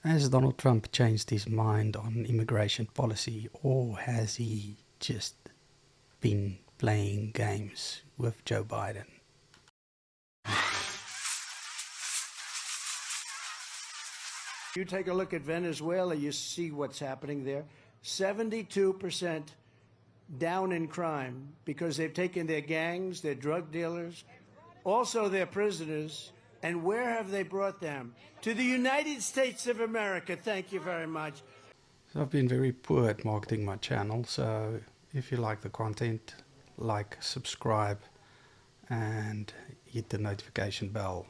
Has Donald Trump changed his mind on immigration policy, or has he just been playing games with Joe Biden? You take a look at Venezuela, you see what's happening there. 72% down in crime because they've taken their gangs, their drug dealers, also their prisoners. And where have they brought them? To the United States of America. Thank you very much. So I've been very poor at marketing my channel, so if you like the content, like, subscribe, and hit the notification bell.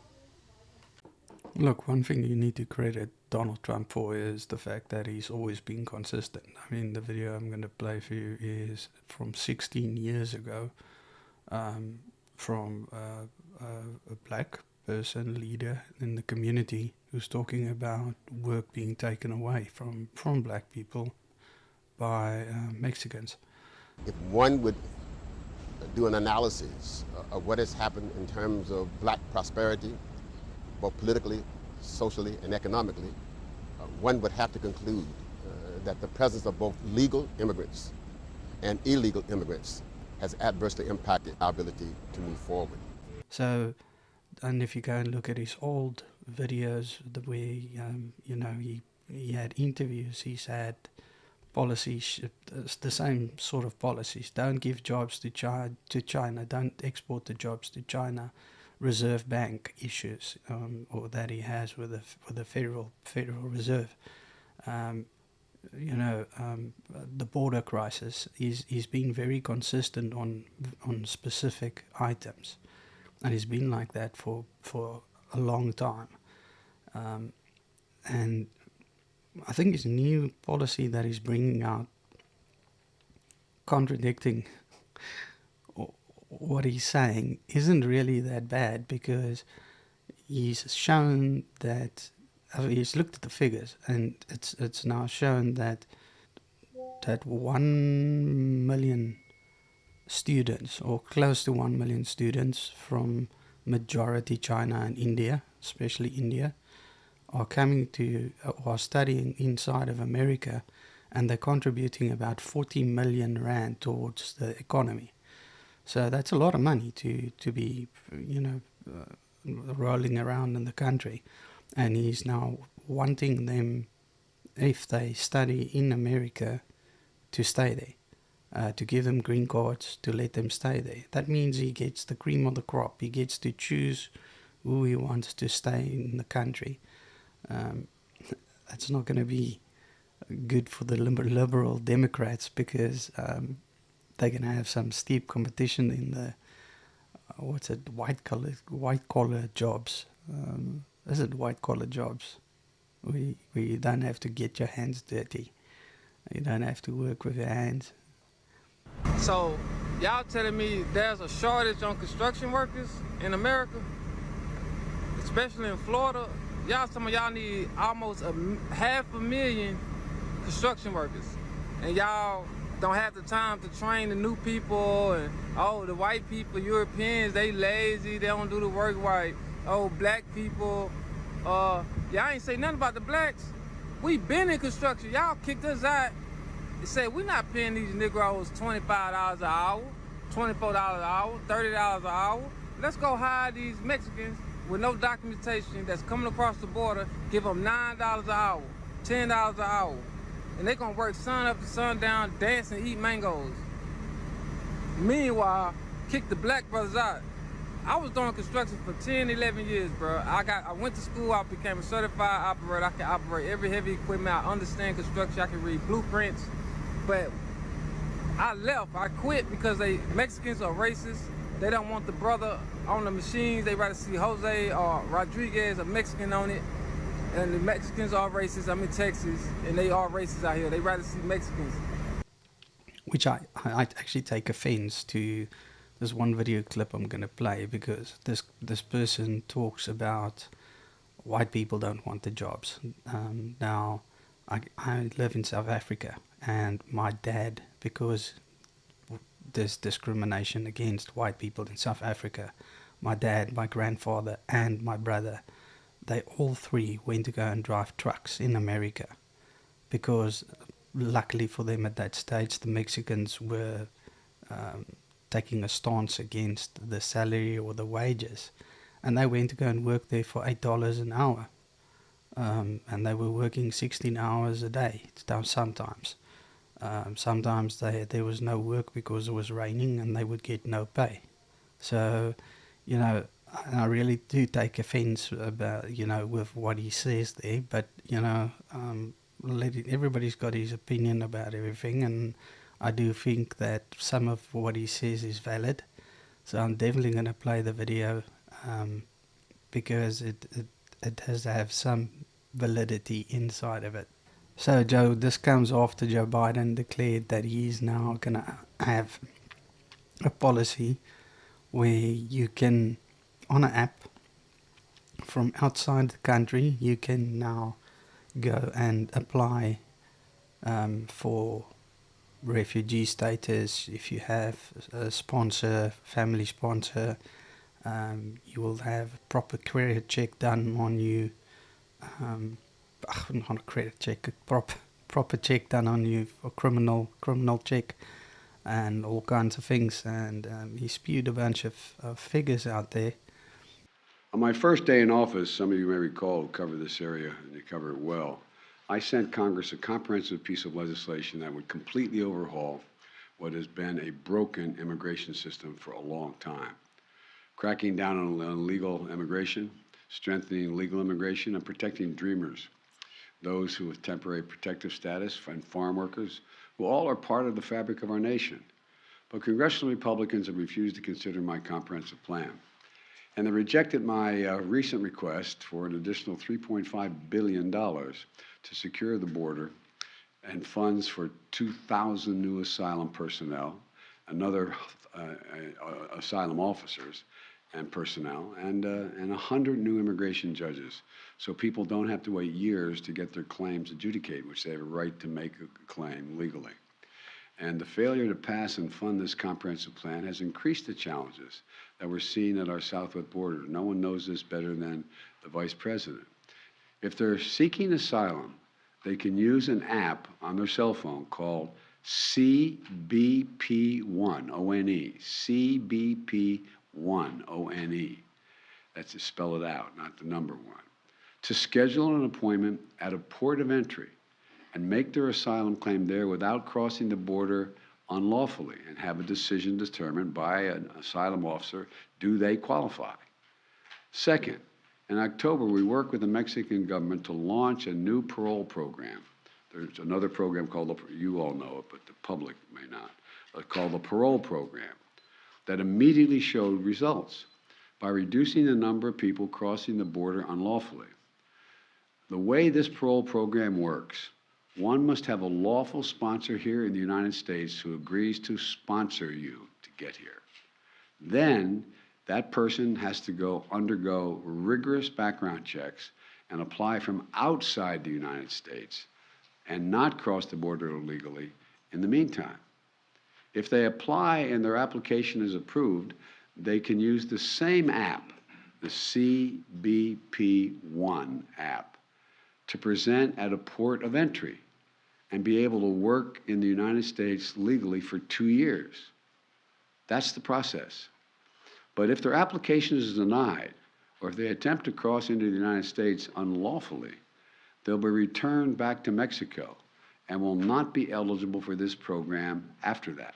Look, one thing you need to credit Donald Trump for is the fact that he's always been consistent. I mean, the video I'm going to play for you is from 16 years ago, from a black person, leader in the community, who's talking about work being taken away from black people by Mexicans. If one would do an analysis of what has happened in terms of black prosperity, both politically, socially, and economically, one would have to conclude that the presence of both legal immigrants and illegal immigrants has adversely impacted our ability to move forward. So, and if you go and look at his old videos, the way, you know, he had interviews, he's had policies, the same sort of policies. Don't give jobs to China, don't export the jobs to China. Reserve Bank issues, or that he has with the Federal Reserve. You know, the border crisis. He's been very consistent on specific items, and he's been like that for a long time. And I think his new policy that he's bringing out, contradicting what he's saying, isn't really that bad, because he's shown that, he's looked at the figures, and it's now shown that 1 million students, or close to 1 million students from majority China and India, especially India, are coming to, are studying inside of America, and they're contributing about 40 million rand towards the economy. So that's a lot of money to be, you know, rolling around in the country. And he's now wanting them, if they study in America, to stay there, to give them green cards, to let them stay there. That means he gets the cream of the crop. He gets to choose who he wants to stay in the country. That's not going to be good for the liberal Democrats, because they're going to have some steep competition in the, white collar jobs. Is it white collar jobs? Where you don't have to get your hands dirty. You don't have to work with your hands. So, y'all telling me there's a shortage on construction workers in America? Especially in Florida? Y'all, some of y'all need almost 500,000 construction workers. And y'all don't have the time to train the new people, and the white people, Europeans, they lazy, they don't do the work right. Black people, y'all ain't say nothing about the blacks. We been in construction, y'all kicked us out. They said we not paying these Negroes $25 an hour, $24 an hour, $30 an hour. Let's go hire these Mexicans with no documentation that's coming across the border, give them $9 an hour, $10 an hour. And they gonna work sun up to sundown, dance and eat mangoes. Meanwhile, kick the black brothers out. I was doing construction for 10, 11 years, bro. I went to school, I became a certified operator. I can operate every heavy equipment, I understand construction, I can read blueprints. But I left, I quit because Mexicans are racist. They don't want the brother on the machines. They rather see Jose or Rodriguez, a Mexican on it. And the Mexicans are racist. I'm in Texas, and they are racist out here. They rather see Mexicans. Which I actually take offense to. This one video clip I'm going to play, because this person talks about white people don't want the jobs. Now, I live in South Africa, and my dad, because there's discrimination against white people in South Africa, my dad, my grandfather, and my brother, they all three went to go and drive trucks in America, because luckily for them at that stage, the Mexicans were taking a stance against the salary or the wages, and they went to go and work there for $8 an hour, and they were working 16 hours a day sometimes. Sometimes there was no work because it was raining, and they would get no pay. So, I really do take offense about, with what he says there, but, everybody's got his opinion about everything, and I do think that some of what he says is valid. So I'm definitely going to play the video, because it has to have some validity inside of it. So, Joe, this comes after Joe Biden declared that he's now going to have a policy where you can, on an app from outside the country, you can now go and apply for refugee status. If you have a sponsor, family sponsor, you will have a proper credit check done on you. Not a credit check, a proper check done on you for criminal check and all kinds of things. And he spewed a bunch of figures out there. On my first day in office, some of you may recall who cover this area, and they cover it well, I sent Congress a comprehensive piece of legislation that would completely overhaul what has been a broken immigration system for a long time. Cracking down on illegal immigration, strengthening legal immigration, and protecting dreamers, those who have temporary protective status, and farm workers, who all are part of the fabric of our nation. But congressional Republicans have refused to consider my comprehensive plan. And they rejected my recent request for an additional $3.5 billion to secure the border and funds for 2,000 new asylum personnel, another asylum officers and personnel, and 100 new immigration judges, so people don't have to wait years to get their claims adjudicated, which they have a right to make a claim legally. And the failure to pass and fund this comprehensive plan has increased the challenges that we're seeing at our southwest border. No one knows this better than the Vice President. If they're seeking asylum, they can use an app on their cell phone called CBP1, O-N-E, CBP1, O-N-E. That's to spell it out, not the number one. To schedule an appointment at a port of entry and make their asylum claim there without crossing the border unlawfully, and have a decision determined by an asylum officer, do they qualify? Second, in October, we worked with the Mexican government to launch a new parole program. There's another program called, you all know it, but the public may not, called the parole program, that immediately showed results by reducing the number of people crossing the border unlawfully. The way this parole program works, one must have a lawful sponsor here in the United States who agrees to sponsor you to get here. Then that person has to undergo rigorous background checks and apply from outside the United States and not cross the border illegally in the meantime. If they apply and their application is approved, they can use the same app, the CBP1 app, to present at a port of entry and be able to work in the United States legally for 2 years. That's the process. But if their application is denied, or if they attempt to cross into the United States unlawfully, they'll be returned back to Mexico and will not be eligible for this program after that.